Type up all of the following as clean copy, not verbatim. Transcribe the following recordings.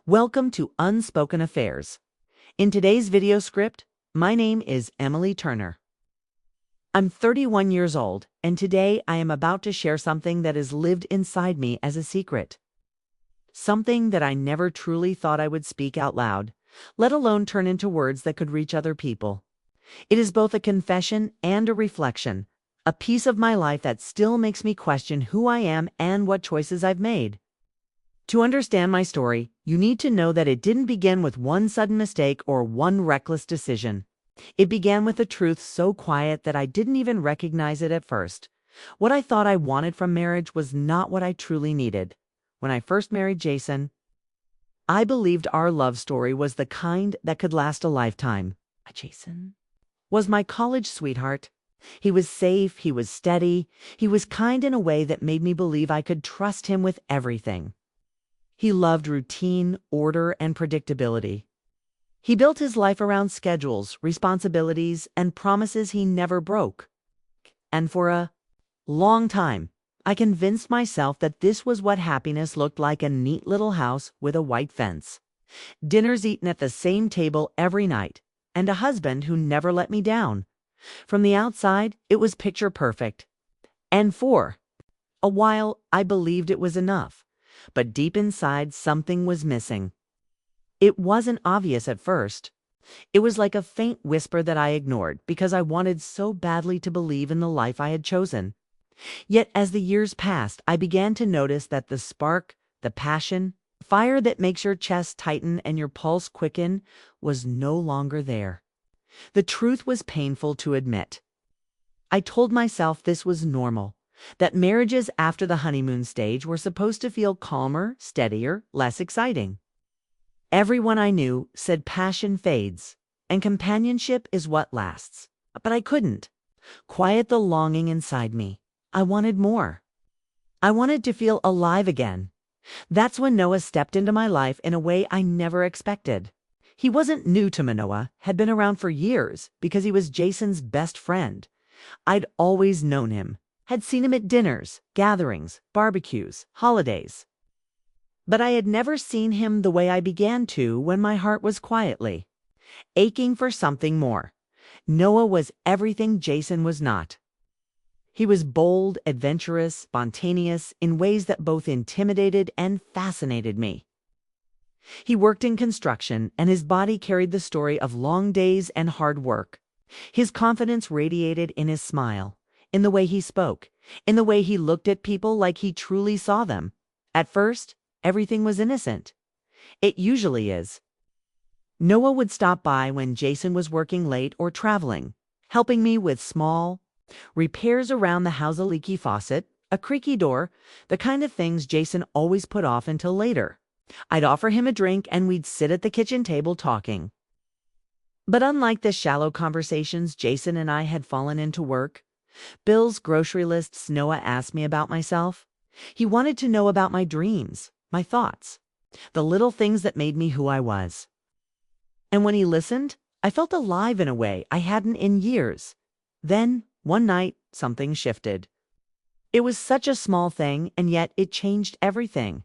Welcome to Unspoken Affairs. In today's video script, my name is Emily Turner. I'm 31 years old, and today I am about to share something that has lived inside me as a secret. Something that I never truly thought I would speak out loud, let alone turn into words that could reach other people. It is both a confession and a reflection, a piece of my life that still makes me question who I am and what choices I've made. To understand my story, you need to know that it didn't begin with one sudden mistake or one reckless decision. It began with a truth so quiet that I didn't even recognize it at first. What I thought I wanted from marriage was not what I truly needed. When I first married Jason, I believed our love story was the kind that could last a lifetime. Jason was my college sweetheart. He was safe, he was steady, he was kind in a way that made me believe I could trust him with everything. He loved routine, order, and predictability. He built his life around schedules, responsibilities, and promises he never broke. And for a long time, I convinced myself that this was what happiness looked like: a neat little house with a white fence, dinners eaten at the same table every night, and a husband who never let me down. From the outside, it was picture perfect. And for a while, I believed it was enough. But deep inside, something was missing. It wasn't obvious at first. It was like a faint whisper that I ignored because I wanted so badly to believe in the life I had chosen. Yet as the years passed, I began to notice that the spark, the passion, fire that makes your chest tighten and your pulse quicken was no longer there. The truth was painful to admit. I told myself this was normal, that marriages after the honeymoon stage were supposed to feel calmer, steadier, less exciting. Everyone I knew said passion fades and companionship is what lasts. But I couldn't quiet the longing inside me. I wanted more. I wanted to feel alive again. That's when Noah stepped into my life in a way I never expected. He wasn't new to Manoah, had been around for years because he was Jason's best friend. I'd always known him, had seen him at dinners, gatherings, barbecues, holidays. But I had never seen him the way I began to when my heart was quietly aching for something more. Noah was everything Jason was not. He was bold, adventurous, spontaneous in ways that both intimidated and fascinated me. He worked in construction, and his body carried the story of long days and hard work. His confidence radiated in his smile, in the way he spoke, in the way he looked at people like he truly saw them. At first, everything was innocent. It usually is. Noah would stop by when Jason was working late or traveling, helping me with small repairs around the house: a leaky faucet, a creaky door, the kind of things Jason always put off until later. I'd offer him a drink and we'd sit at the kitchen table talking. But unlike the shallow conversations Jason and I had fallen into work, bills, grocery lists, Noah asked me about myself. He wanted to know about my dreams, my thoughts, the little things that made me who I was. And when he listened, I felt alive in a way I hadn't in years. Then, one night, something shifted. It was such a small thing, and yet it changed everything.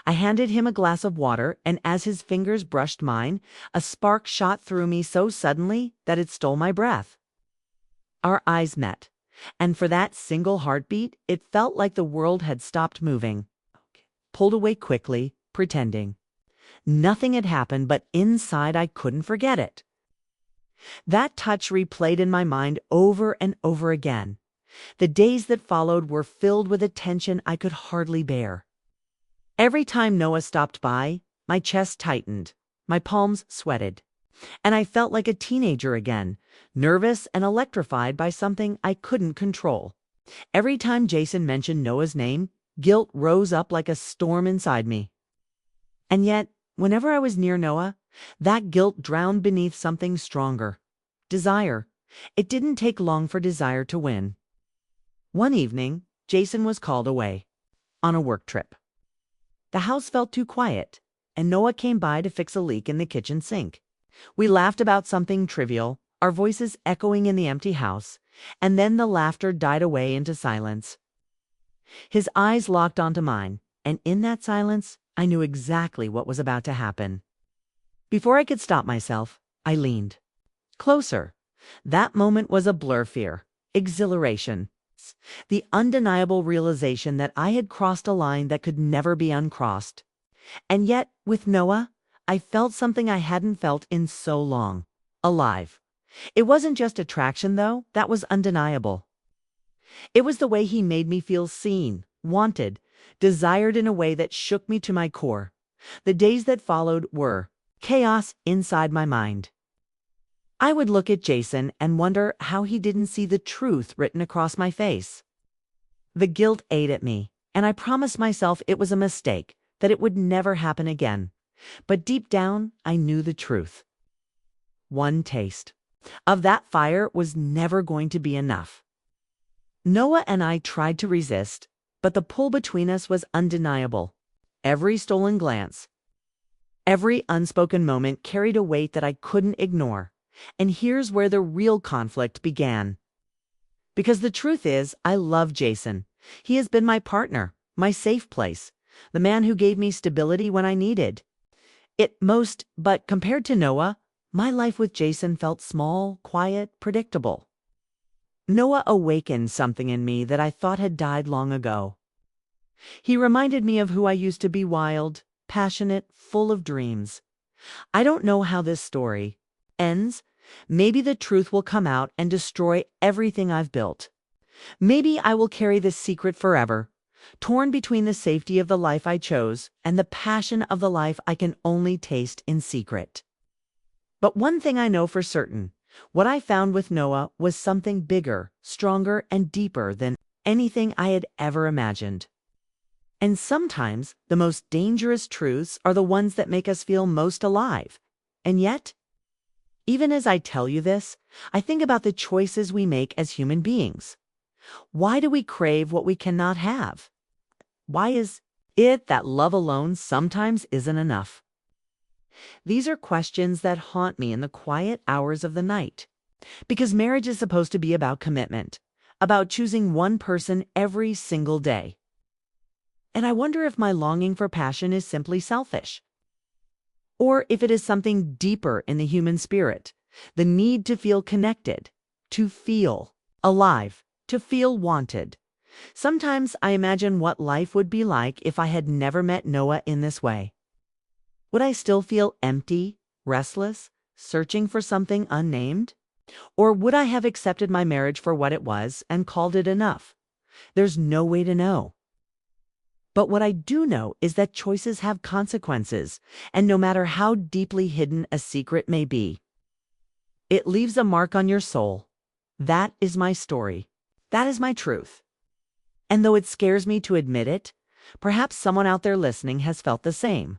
I handed him a glass of water, and as his fingers brushed mine, a spark shot through me so suddenly that it stole my breath. Our eyes met, and for that single heartbeat, it felt like the world had stopped moving. Pulled away quickly, pretending nothing had happened, but inside I couldn't forget it. That touch replayed in my mind over and over again. The days that followed were filled with a tension I could hardly bear. Every time Noah stopped by, my chest tightened, my palms sweated, and I felt like a teenager again, nervous and electrified by something I couldn't control. Every time Jason mentioned Noah's name, guilt rose up like a storm inside me. And yet, whenever I was near Noah, that guilt drowned beneath something stronger: desire. It didn't take long for desire to win. One evening, Jason was called away on a work trip. The house felt too quiet, and Noah came by to fix a leak in the kitchen sink. We laughed about something trivial, our voices echoing in the empty house, and then the laughter died away into silence. His eyes locked onto mine, and in that silence, I knew exactly what was about to happen. Before I could stop myself, I leaned closer. That moment was a blur fear, exhilaration, the undeniable realization that I had crossed a line that could never be uncrossed. And yet, with Noah, I felt something I hadn't felt in so long. Alive. It wasn't just attraction, though, that was undeniable. It was the way he made me feel seen, wanted, desired in a way that shook me to my core. The days that followed were chaos inside my mind. I would look at Jason and wonder how he didn't see the truth written across my face. The guilt ate at me, and I promised myself it was a mistake, that it would never happen again. But deep down, I knew the truth. One taste of that fire was never going to be enough. Noah and I tried to resist, but the pull between us was undeniable. Every stolen glance, every unspoken moment carried a weight that I couldn't ignore. And here's where the real conflict began. Because the truth is, I love Jason. He has been my partner, my safe place, the man who gave me stability when I needed it most, but compared to Noah, my life with Jason felt small, quiet, predictable. Noah awakened something in me that I thought had died long ago. He reminded me of who I used to be: wild, passionate, full of dreams. I don't know how this story ends. Maybe the truth will come out and destroy everything I've built. Maybe I will carry this secret forever, torn between the safety of the life I chose and the passion of the life I can only taste in secret. But one thing I know for certain, what I found with Noah was something bigger, stronger, and deeper than anything I had ever imagined. And sometimes the most dangerous truths are the ones that make us feel most alive. And yet, even as I tell you this, I think about the choices we make as human beings. Why do we crave what we cannot have? Why is it that love alone sometimes isn't enough? These are questions that haunt me in the quiet hours of the night. Because marriage is supposed to be about commitment, about choosing one person every single day. And I wonder if my longing for passion is simply selfish. Or if it is something deeper in the human spirit, the need to feel connected, to feel alive, to feel wanted. Sometimes I imagine what life would be like if I had never met Noah in this way. Would I still feel empty, restless, searching for something unnamed? Or would I have accepted my marriage for what it was and called it enough? There's no way to know. But what I do know is that choices have consequences, and no matter how deeply hidden a secret may be, it leaves a mark on your soul. That is my story. That is my truth. And though it scares me to admit it, perhaps someone out there listening has felt the same.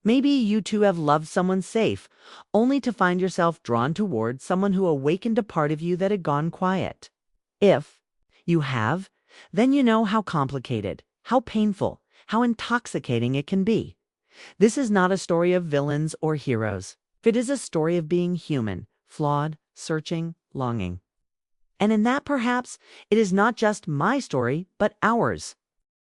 Maybe you too have loved someone safe, only to find yourself drawn toward someone who awakened a part of you that had gone quiet. If you have, then you know how complicated, how painful, how intoxicating it can be. This is not a story of villains or heroes. It is a story of being human, flawed, searching, longing. And in that, perhaps, it is not just my story, but ours.